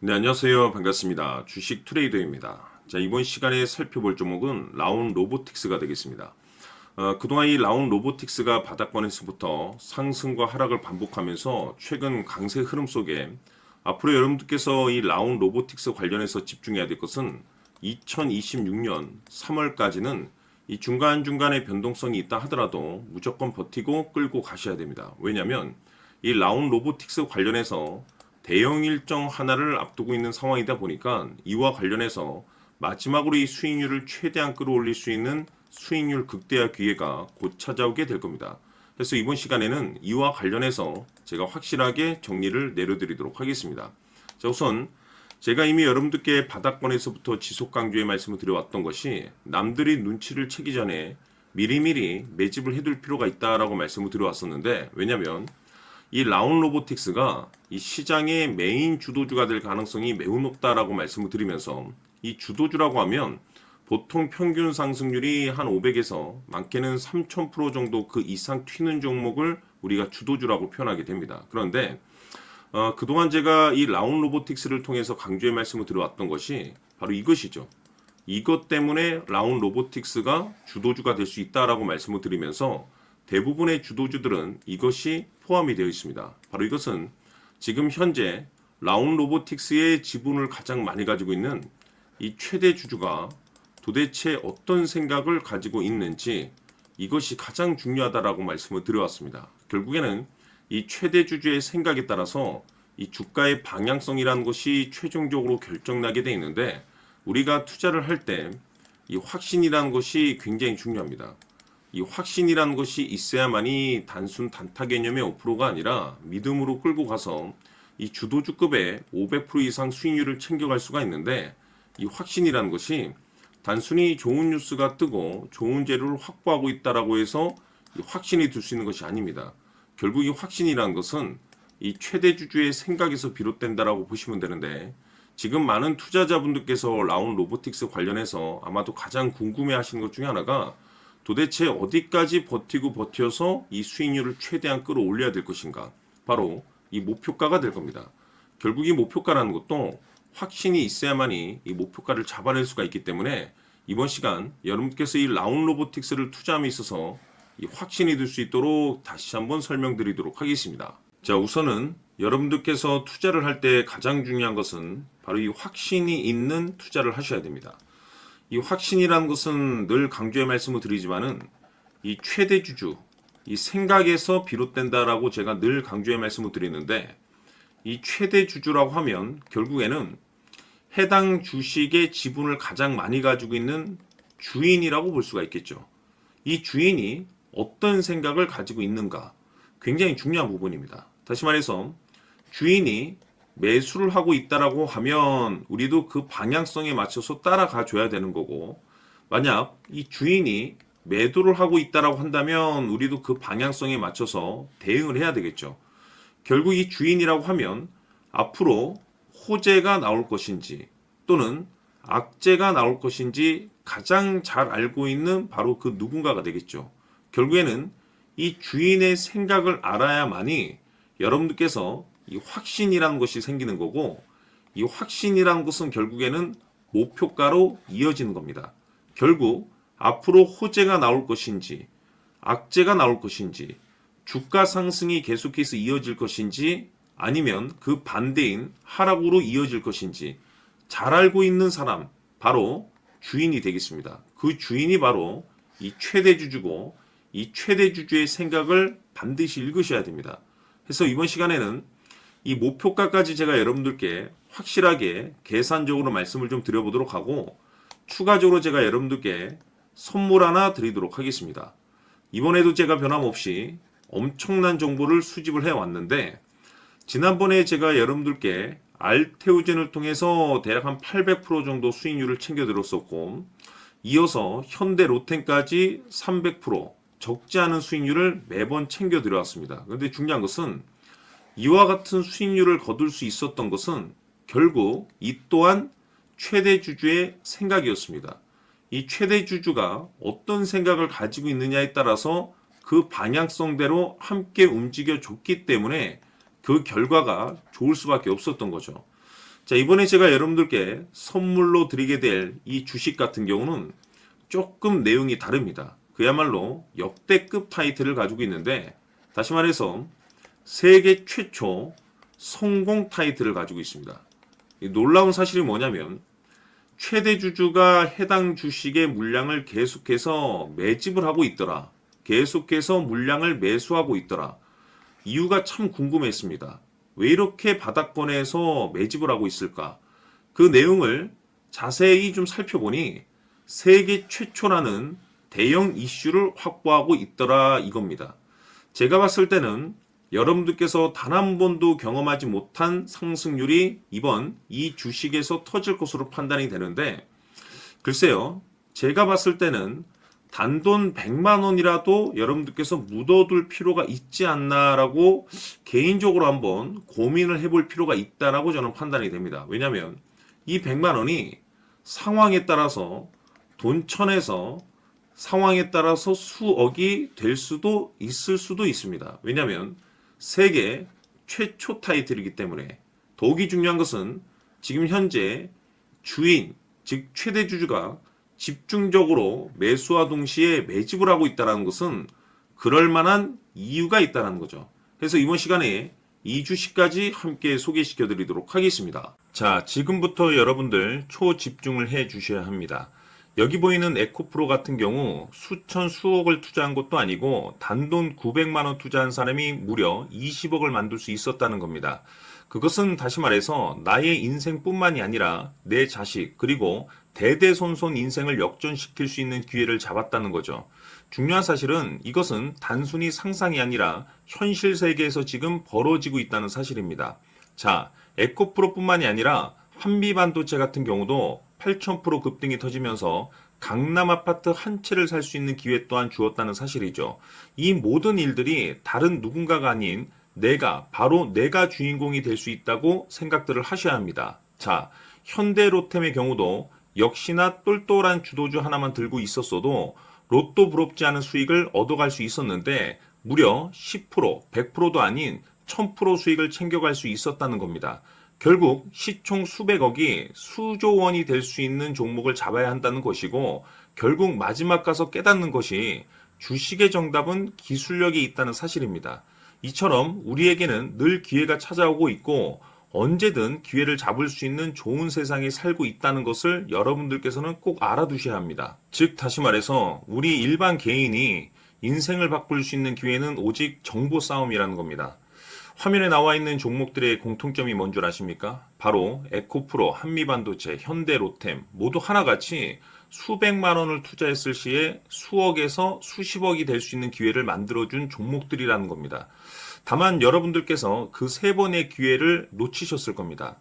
네, 안녕하세요. 반갑습니다. 주식 트레이더입니다. 자, 이번 시간에 살펴볼 종목은 라운 로보틱스가 되겠습니다. 그동안 이 라운 로보틱스가 바닥권에서부터 상승과 하락을 반복하면서 최근 강세 흐름 속에 앞으로 여러분들께서 이 라운 로보틱스 관련해서 집중해야 될 것은 2026년 3월까지는 이 중간중간에 변동성이 있다 하더라도 무조건 버티고 끌고 가셔야 됩니다. 왜냐하면 이 라운 로보틱스 관련해서 대형 일정 하나를 앞두고 있는 상황이다 보니까 이와 관련해서 마지막으로 이 수익률을 최대한 끌어올릴 수 있는 수익률 극대화 기회가 곧 찾아오게 될 겁니다. 그래서 이번 시간에는 이와 관련해서 제가 확실하게 정리를 내려드리도록 하겠습니다. 자, 우선 제가 이미 여러분들께 바닥권에서부터 지속 강조의 말씀을 드려왔던 것이 남들이 눈치를 채기 전에 미리미리 매집을 해둘 필요가 있다라고 말씀을 드려왔었는데, 왜냐하면 이 라운 로보틱스가 이 시장의 메인 주도주가 될 가능성이 매우 높다라고 말씀을 드리면서, 이 주도주라고 하면 보통 평균 상승률이 한 500에서 많게는 3000% 정도 그 이상 튀는 종목을 우리가 주도주라고 표현하게 됩니다. 그런데 그동안 제가 이 라운 로보틱스를 통해서 강조의 말씀을 드려왔던 것이 바로 이것이죠. 이것 때문에 라운 로보틱스가 주도주가 될 수 있다라고 말씀을 드리면서 대부분의 주도주들은 이것이 포함이 되어 있습니다. 바로 이것은 지금 현재 라운 로보틱스의 지분을 가장 많이 가지고 있는 이 최대 주주가 도대체 어떤 생각을 가지고 있는지, 이것이 가장 중요하다라고 말씀을 드려왔습니다. 결국에는 이 최대 주주의 생각에 따라서 이 주가의 방향성이라는 것이 최종적으로 결정나게 되어 있는데, 우리가 투자를 할 때 이 확신이라는 것이 굉장히 중요합니다. 이 확신이라는 것이 있어야만이 단순 단타 개념의 5%가 아니라 믿음으로 끌고 가서 이 주도주급의 500% 이상 수익률을 챙겨갈 수가 있는데, 이 확신이라는 것이 단순히 좋은 뉴스가 뜨고 좋은 재료를 확보하고 있다라고 해서 이 확신이 들 수 있는 것이 아닙니다. 결국 이 확신이라는 것은 이 최대 주주의 생각에서 비롯된다라고 보시면 되는데, 지금 많은 투자자분들께서 라운 로보틱스 관련해서 아마도 가장 궁금해 하시는 것 중에 하나가 도대체 어디까지 버티고 버텨서 이 수익률을 최대한 끌어올려야 될 것인가, 바로 이 목표가가 될 겁니다. 결국 이 목표가라는 것도 확신이 있어야만이 이 목표가를 잡아낼 수가 있기 때문에 이번 시간 여러분께서 이 라운 로보틱스를 투자함에 있어서 이 확신이 들 수 있도록 다시 한번 설명드리도록 하겠습니다. 자, 우선은 여러분들께서 투자를 할 때 가장 중요한 것은 바로 이 확신이 있는 투자를 하셔야 됩니다. 이 확신이라는 것은 늘 강조의 말씀을 드리지만은 이 최대 주주, 이 생각에서 비롯된다라고 제가 늘 강조의 말씀을 드리는데, 이 최대 주주라고 하면 결국에는 해당 주식의 지분을 가장 많이 가지고 있는 주인이라고 볼 수가 있겠죠. 이 주인이 어떤 생각을 가지고 있는가, 굉장히 중요한 부분입니다. 다시 말해서 주인이 매수를 하고 있다라고 하면 우리도 그 방향성에 맞춰서 따라가 줘야 되는 거고, 만약 이 주인이 매도를 하고 있다라고 한다면 우리도 그 방향성에 맞춰서 대응을 해야 되겠죠. 결국 이 주인이라고 하면 앞으로 호재가 나올 것인지 또는 악재가 나올 것인지 가장 잘 알고 있는 바로 그 누군가가 되겠죠. 결국에는 이 주인의 생각을 알아야만이 여러분들께서 이 확신이라는 것이 생기는 거고, 이 확신이라는 것은 결국에는 목표가로 이어지는 겁니다. 결국 앞으로 호재가 나올 것인지 악재가 나올 것인지, 주가 상승이 계속해서 이어질 것인지 아니면 그 반대인 하락으로 이어질 것인지 잘 알고 있는 사람, 바로 주인이 되겠습니다. 그 주인이 바로 이 최대 주주고, 이 최대 주주의 생각을 반드시 읽으셔야 됩니다. 그래서 이번 시간에는 이 목표가까지 제가 여러분들께 확실하게 계산적으로 말씀을 좀 드려보도록 하고, 추가적으로 제가 여러분들께 선물 하나 드리도록 하겠습니다. 이번에도 제가 변함없이 엄청난 정보를 수집을 해왔는데, 지난번에 제가 여러분들께 알테오젠을 통해서 대략 한 800% 정도 수익률을 챙겨드렸었고, 이어서 현대 로텐까지 300% 적지 않은 수익률을 매번 챙겨드려왔습니다. 그런데 중요한 것은 이와 같은 수익률을 거둘 수 있었던 것은 결국 이 또한 최대 주주의 생각이었습니다. 이 최대 주주가 어떤 생각을 가지고 있느냐에 따라서 그 방향성대로 함께 움직여 줬기 때문에 그 결과가 좋을 수밖에 없었던 거죠. 자, 이번에 제가 여러분들께 선물로 드리게 될 이 주식 같은 경우는 조금 내용이 다릅니다. 그야말로 역대급 타이틀을 가지고 있는데, 다시 말해서 세계 최초 성공 타이틀을 가지고 있습니다. 이 놀라운 사실이 뭐냐면 최대 주주가 해당 주식의 물량을 계속해서 매집을 하고 있더라. 계속해서 물량을 매수하고 있더라. 이유가 참 궁금했습니다. 왜 이렇게 바닥권에서 매집을 하고 있을까? 그 내용을 자세히 좀 살펴보니 세계 최초라는 대형 이슈를 확보하고 있더라 이겁니다. 제가 봤을 때는 여러분들께서 단 한 번도 경험하지 못한 상승률이 이번 이 주식에서 터질 것으로 판단이 되는데, 글쎄요, 제가 봤을 때는 단돈 100만 원이라도 여러분들께서 묻어둘 필요가 있지 않나라고 개인적으로 한번 고민을 해볼 필요가 있다라고 저는 판단이 됩니다. 왜냐하면 이 100만 원이 상황에 따라서 돈천에서 상황에 따라서 수억이 될 수도 있을 수도 있습니다. 왜냐하면 세계 최초 타이틀이기 때문에. 더욱이 중요한 것은 지금 현재 주인, 즉 최대 주주가 집중적으로 매수와 동시에 매집을 하고 있다는 것은 그럴 만한 이유가 있다는 거죠. 그래서 이번 시간에 이 주식까지 함께 소개시켜 드리도록 하겠습니다. 자, 지금부터 여러분들 초집중을 해 주셔야 합니다. 여기 보이는 에코프로 같은 경우 수천 수억을 투자한 것도 아니고 단돈 900만 원 투자한 사람이 무려 20억을 만들 수 있었다는 겁니다. 그것은 다시 말해서 나의 인생뿐만이 아니라 내 자식 그리고 대대손손 인생을 역전시킬 수 있는 기회를 잡았다는 거죠. 중요한 사실은 이것은 단순히 상상이 아니라 현실 세계에서 지금 벌어지고 있다는 사실입니다. 자, 에코프로뿐만이 아니라 한미반도체 같은 경우도 8,000% 급등이 터지면서 강남 아파트 한 채를 살 수 있는 기회 또한 주었다는 사실이죠. 이 모든 일들이 다른 누군가가 아닌 바로 내가 주인공이 될 수 있다고 생각들을 하셔야 합니다. 자, 현대로템의 경우도 역시나 똘똘한 주도주 하나만 들고 있었어도 로또 부럽지 않은 수익을 얻어갈 수 있었는데 무려 10%, 100%도 아닌 1000% 수익을 챙겨갈 수 있었다는 겁니다. 결국 시총 수백억이 수조 원이 될 수 있는 종목을 잡아야 한다는 것이고, 결국 마지막 가서 깨닫는 것이 주식의 정답은 기술력이 있다는 사실입니다. 이처럼 우리에게는 늘 기회가 찾아오고 있고 언제든 기회를 잡을 수 있는 좋은 세상에 살고 있다는 것을 여러분들께서는 꼭 알아두셔야 합니다. 즉 다시 말해서 우리 일반 개인이 인생을 바꿀 수 있는 기회는 오직 정보 싸움이라는 겁니다. 화면에 나와 있는 종목들의 공통점이 뭔 줄 아십니까? 바로 에코프로, 한미반도체, 현대로템 모두 하나같이 수백만 원을 투자했을 시에 수억에서 수십억이 될 수 있는 기회를 만들어준 종목들이라는 겁니다. 다만 여러분들께서 그 세 번의 기회를 놓치셨을 겁니다.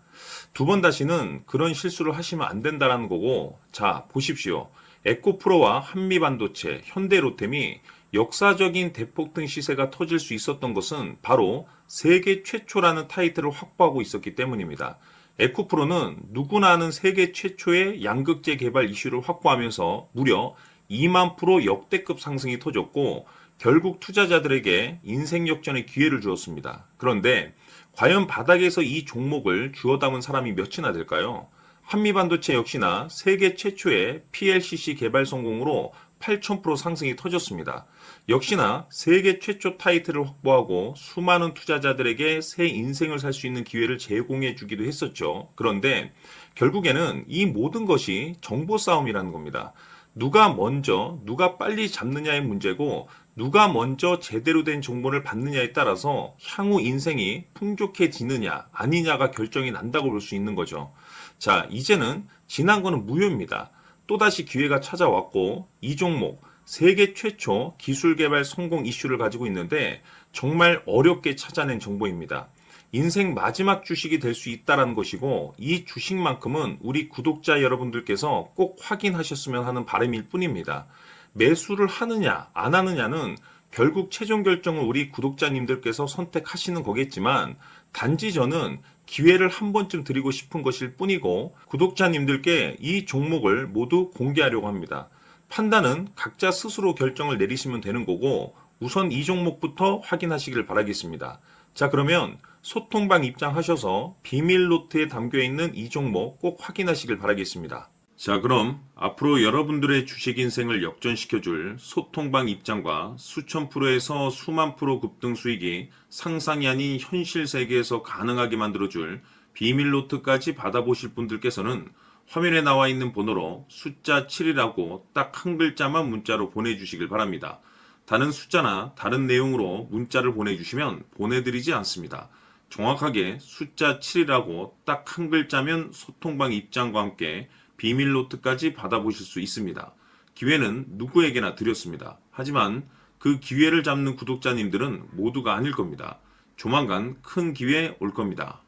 두 번 다시는 그런 실수를 하시면 안 된다는 거고, 자 보십시오. 에코프로와 한미반도체, 현대로템이 역사적인 대폭등 시세가 터질 수 있었던 것은 바로 세계 최초라는 타이틀을 확보하고 있었기 때문입니다. 에코프로는 누구나 아는 세계 최초의 양극재 개발 이슈를 확보하면서 무려 2만 프로 역대급 상승이 터졌고 결국 투자자들에게 인생 역전의 기회를 주었습니다. 그런데 과연 바닥에서 이 종목을 주워 담은 사람이 몇이나 될까요? 한미반도체 역시나 세계 최초의 PLCC 개발 성공으로 8,000% 상승이 터졌습니다. 역시나 세계 최초 타이틀을 확보하고 수많은 투자자들에게 새 인생을 살 수 있는 기회를 제공해 주기도 했었죠. 그런데 결국에는 이 모든 것이 정보 싸움이라는 겁니다. 누가 먼저, 누가 빨리 잡느냐의 문제고 누가 먼저 제대로 된 정보를 받느냐에 따라서 향후 인생이 풍족해지느냐 아니냐가 결정이 난다고 볼 수 있는 거죠. 자, 이제는 지난 거는 무효입니다. 또다시 기회가 찾아왔고 이 종목 세계 최초 기술 개발 성공 이슈를 가지고 있는데 정말 어렵게 찾아낸 정보입니다. 인생 마지막 주식이 될 수 있다는 것이고 이 주식만큼은 우리 구독자 여러분들께서 꼭 확인하셨으면 하는 바람일 뿐입니다. 매수를 하느냐 안 하느냐는 결국 최종 결정을 우리 구독자님들께서 선택하시는 거겠지만 단지 저는 기회를 한 번쯤 드리고 싶은 것일 뿐이고 구독자님들께 이 종목을 모두 공개하려고 합니다. 판단은 각자 스스로 결정을 내리시면 되는 거고 우선 이 종목부터 확인하시길 바라겠습니다. 자, 그러면 소통방 입장하셔서 비밀 노트에 담겨 있는 이 종목 꼭 확인하시길 바라겠습니다. 자, 그럼 앞으로 여러분들의 주식 인생을 역전시켜줄 소통방 입장과 수천 프로에서 수만 프로 급등 수익이 상상이 아닌 현실 세계에서 가능하게 만들어줄 비밀 노트까지 받아보실 분들께서는 화면에 나와 있는 번호로 숫자 7이라고 딱 한 글자만 문자로 보내주시길 바랍니다. 다른 숫자나 다른 내용으로 문자를 보내주시면 보내드리지 않습니다. 정확하게 숫자 7이라고 딱 한 글자면 소통방 입장과 함께 비밀 노트까지 받아보실 수 있습니다. 기회는 누구에게나 드렸습니다. 하지만 그 기회를 잡는 구독자님들은 모두가 아닐 겁니다. 조만간 큰 기회 올 겁니다.